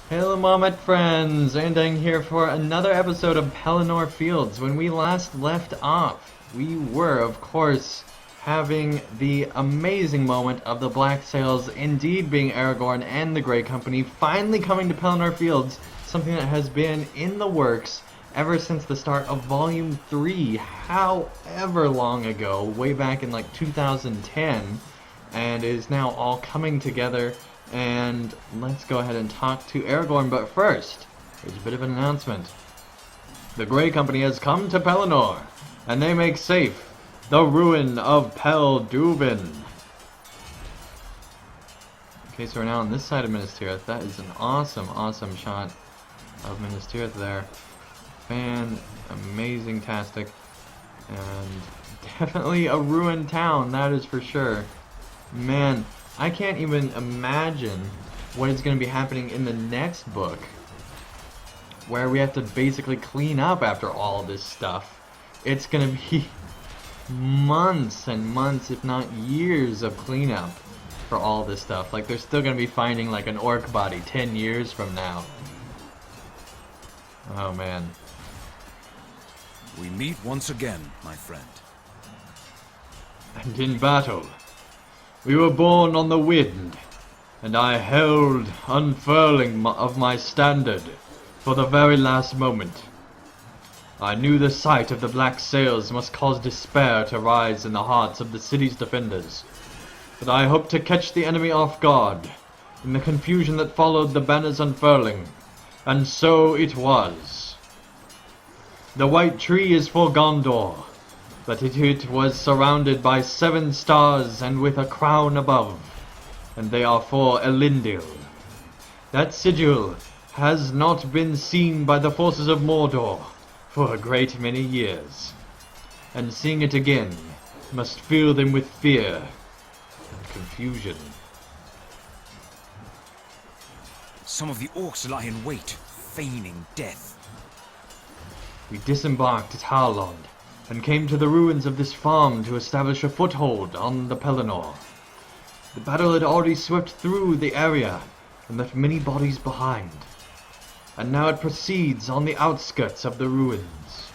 Hello, Mamet friends! Andang here for another episode of Pelennor Fields. When we last left off, we were, of course, having the amazing moment of the Black Sails indeed being Aragorn and the Grey Company finally coming to Pelennor Fields, something that has been in the works ever since the start of Volume 3, however long ago, way back in like 2010, and is now all coming together. And let's go ahead and talk to Aragorn, but first, there's a bit of an announcement. The Grey Company has come to Pelennor, and they make safe the ruin of Pel Dubin. Okay, so we're now on this side of Minas Tirith. That is an awesome, awesome shot of Minas Tirith there. Amazing-tastic. And definitely a ruined town, that is for sure. Man, I can't even imagine what is going to be happening in the next book, where we have to basically clean up after all this stuff. It's going to be months and months, if not years, of cleanup for all this stuff. Like, they're still going to be finding like an orc body 10 years from now. Oh man. We meet once again, my friend. And in battle. We were born on the wind, and I held unfurling of my standard for the very last moment. I knew the sight of the black sails must cause despair to rise in the hearts of the city's defenders, but I hoped to catch the enemy off guard in the confusion that followed the banner's unfurling, and so it was. The white tree is for Gondor, but it was surrounded by 7 stars and with a crown above, and they are for Elendil. That sigil has not been seen by the forces of Mordor for a great many years, and seeing it again must fill them with fear and confusion. Some of the orcs lie in wait, feigning death. We disembarked at Harlond, and came to the ruins of this farm to establish a foothold on the Pelennor. The battle had already swept through the area and left many bodies behind, and now it proceeds on the outskirts of the ruins.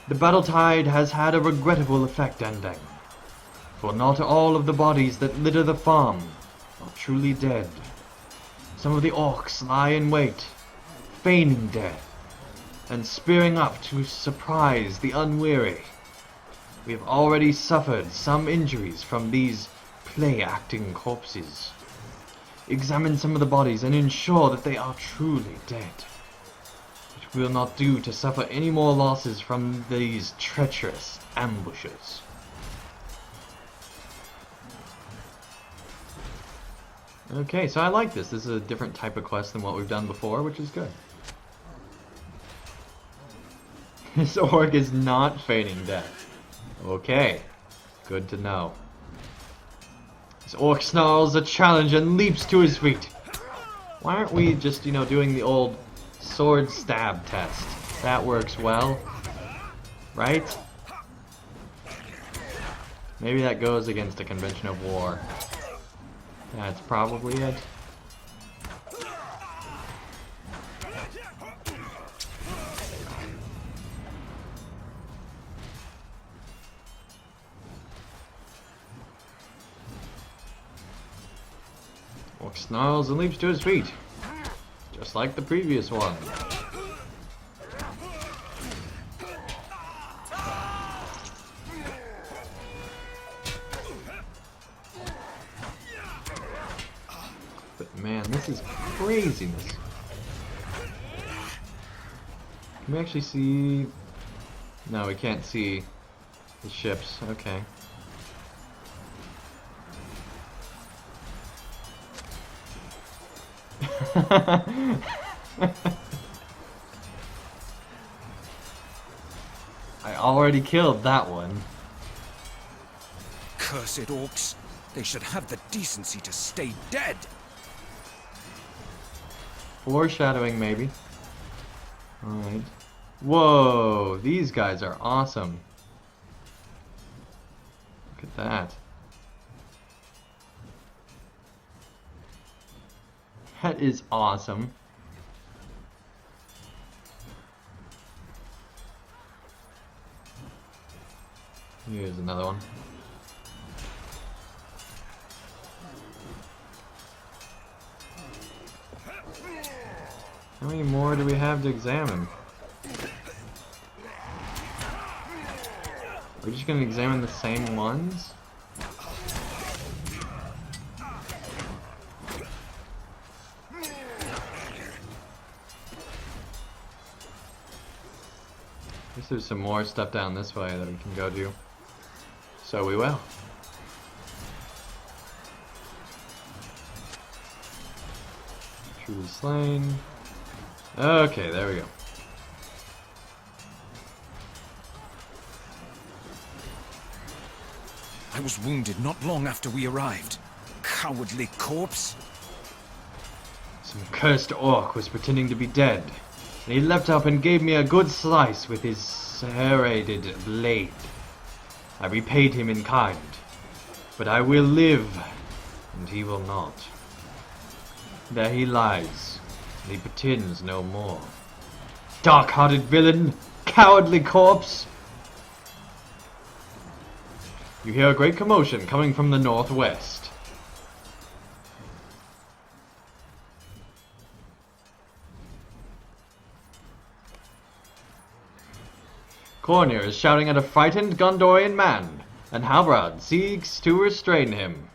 The battle tide has had a regrettable effect ending, for not all of the bodies that litter the farm are truly dead. Some of the orcs lie in wait, feigning death, and spearing up to surprise the unwary. We have already suffered some injuries from these play-acting corpses. Examine some of the bodies and ensure that they are truly dead. It will not do to suffer any more losses from these treacherous ambushes. Okay, so I like this. This is a different type of quest than what we've done before, which is good. This orc is not feigning death. Okay, good to know. This orc snarls a challenge and leaps to his feet. Why aren't we just, doing the old sword stab test? That works well, right? Maybe that goes against a convention of war. That's probably it. Orc snarls and leaps to his feet, just like the previous one. But man, this is craziness. Can we actually see? No, we can't see the ships. Okay. I already killed that one. Cursed orcs! They should have the decency to stay dead! Foreshadowing, maybe. Alright. Whoa! These guys are awesome. Look at that. That is awesome. Here's another one. How many more do we have to examine? We're just gonna examine the same ones? Guess there's some more stuff down this way that we can go do. So we will. Truly slain. Okay, there we go. I was wounded not long after we arrived. Cowardly corpse. Some cursed orc was pretending to be dead, and he leapt up and gave me a good slice with his serrated blade. I repaid him in kind, but I will live, and he will not. There he lies, and he pretends no more. Dark-hearted villain! Cowardly corpse! You hear a great commotion coming from the northwest. Cornea is shouting at a frightened Gondorian man, and Halbrand seeks to restrain him.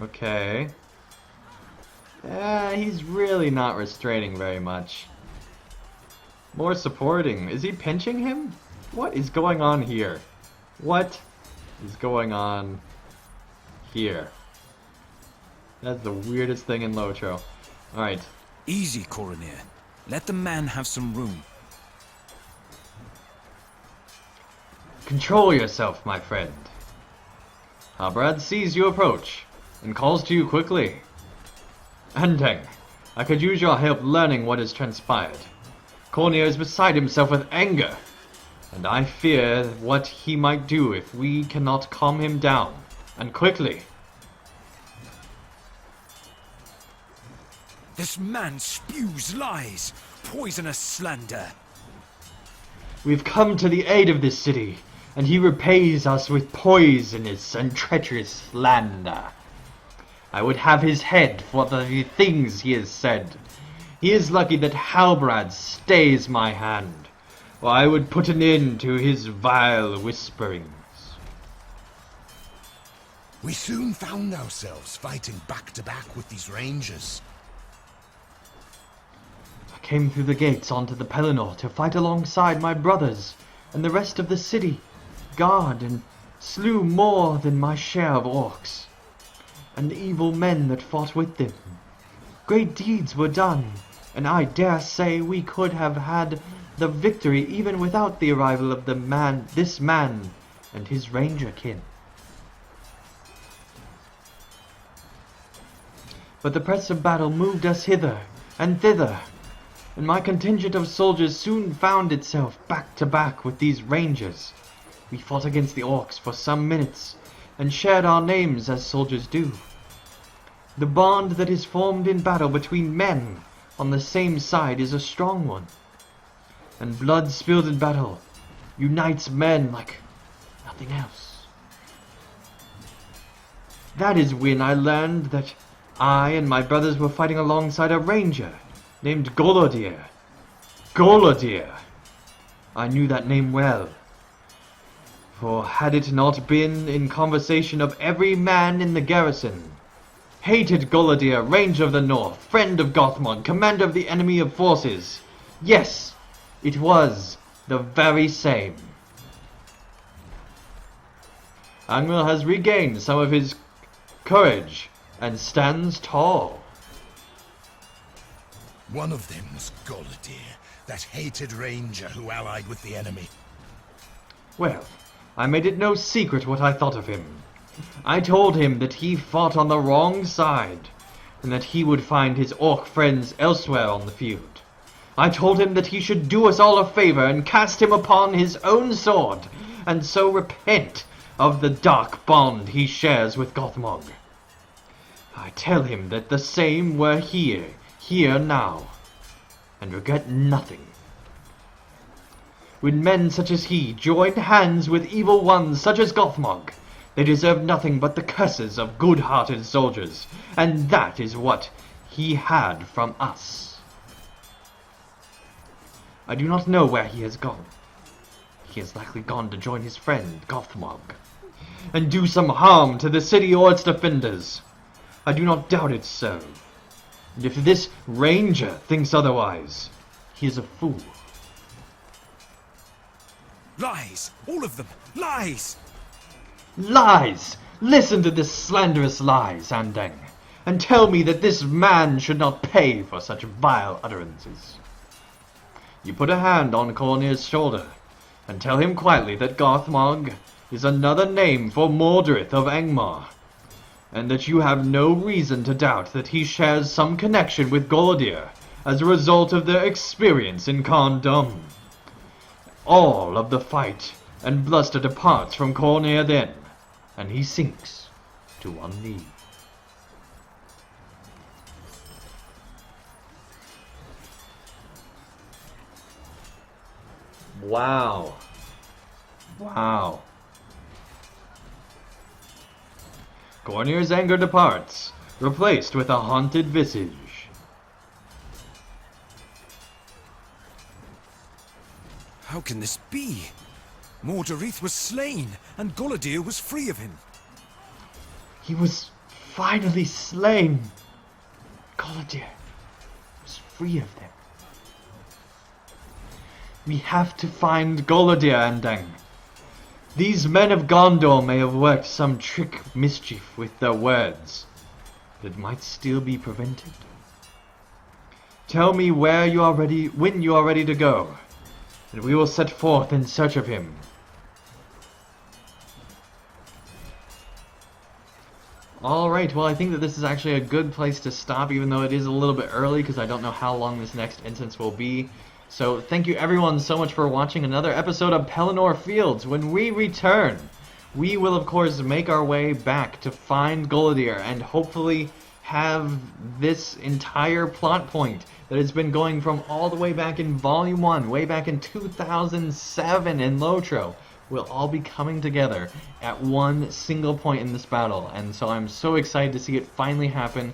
Okay. He's really not restraining very much. More supporting. Is he pinching him? What is going on here? What is going on here? That's the weirdest thing in LOTRO. Alright. Easy, Cornea. Let the man have some room. Control yourself, my friend. Halbrand sees you approach, and calls to you quickly. Antang, I could use your help learning what has transpired. Cornea is beside himself with anger, and I fear what he might do if we cannot calm him down, and quickly. This man spews lies, poisonous slander. We've come to the aid of this city, and he repays us with poisonous and treacherous slander. I would have his head for the things he has said. He is lucky that Halbrand stays my hand, or I would put an end to his vile whisperings. We soon found ourselves fighting back to back with these rangers. I came through the gates onto the Pelennor to fight alongside my brothers and the rest of the city, guard, and slew more than my share of orcs, and the evil men that fought with them. Great deeds were done, and I dare say we could have had the victory even without the arrival of this man and his ranger kin. But the press of battle moved us hither and thither, and my contingent of soldiers soon found itself back to back with these rangers. We fought against the orcs for some minutes, and shared our names as soldiers do. The bond that is formed in battle between men on the same side is a strong one, and blood spilled in battle unites men like nothing else. That is when I learned that I and my brothers were fighting alongside a ranger named Golodier. Golodier! I knew that name well, for had it not been in conversation of every man in the garrison, hated Golodier, Ranger of the North, friend of Gothmon, commander of the enemy of forces. Yes, it was the very same. Angmil has regained some of his courage and stands tall. One of them was Golodier, that hated ranger who allied with the enemy. Well, I made it no secret what I thought of him. I told him that he fought on the wrong side, and that he would find his orc friends elsewhere on the field. I told him that he should do us all a favor and cast him upon his own sword, and so repent of the dark bond he shares with Gothmog. I tell him that the same were here now, and regret nothing. When men such as he join hands with evil ones such as Gothmog, they deserve nothing but the curses of good-hearted soldiers, and that is what he had from us. I do not know where he has gone. He has likely gone to join his friend, Gothmog, and do some harm to the city or its defenders. I do not doubt it so. And if this ranger thinks otherwise, he is a fool. Lies! All of them! Lies! Lies! Listen to this slanderous lies, Andeng, and tell me that this man should not pay for such vile utterances. You put a hand on Cornea's shoulder, and tell him quietly that Gothmog is another name for Mordrith of Angmar, and that you have no reason to doubt that he shares some connection with Golodir as a result of their experience in Khandum. All of the fight and bluster departs from Cornea then, and he sinks to one knee. Wow. Wow. Cornea's anger departs, replaced with a haunted visage. How can this be? Mordorith was slain, and Golodir was free of him. He was finally slain. Golodir was free of them. We have to find Golodir, Andang. These men of Gondor may have worked some trick mischief with their words, but it might still be prevented. Tell me when you are ready to go, and we will set forth in search of him. Alright, well I think that this is actually a good place to stop, even though it is a little bit early, because I don't know how long this next instance will be. So thank you everyone so much for watching another episode of Pelennor Fields. When we return, we will of course make our way back to find Golodir and hopefully have this entire plot point that has been going from all the way back in Volume 1, way back in 2007 in LOTRO, will all be coming together at one single point in this battle. And so I'm so excited to see it finally happen.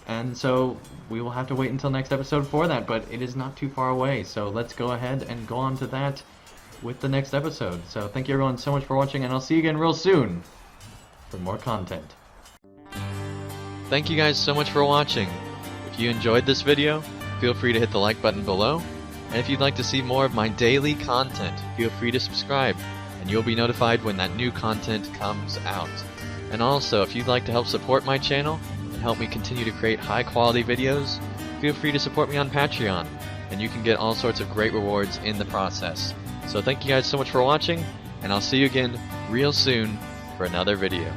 And so we will have to wait until next episode for that, but it is not too far away. So let's go ahead and go on to that with the next episode. So thank you everyone so much for watching, and I'll see you again real soon for more content. Thank you guys so much for watching. If you enjoyed this video, feel free to hit the like button below. And if you'd like to see more of my daily content, feel free to subscribe, and you'll be notified when that new content comes out. And also, if you'd like to help support my channel, help me continue to create high quality videos, feel free to support me on Patreon, and you can get all sorts of great rewards in the process. So thank you guys so much for watching, and I'll see you again real soon for another video.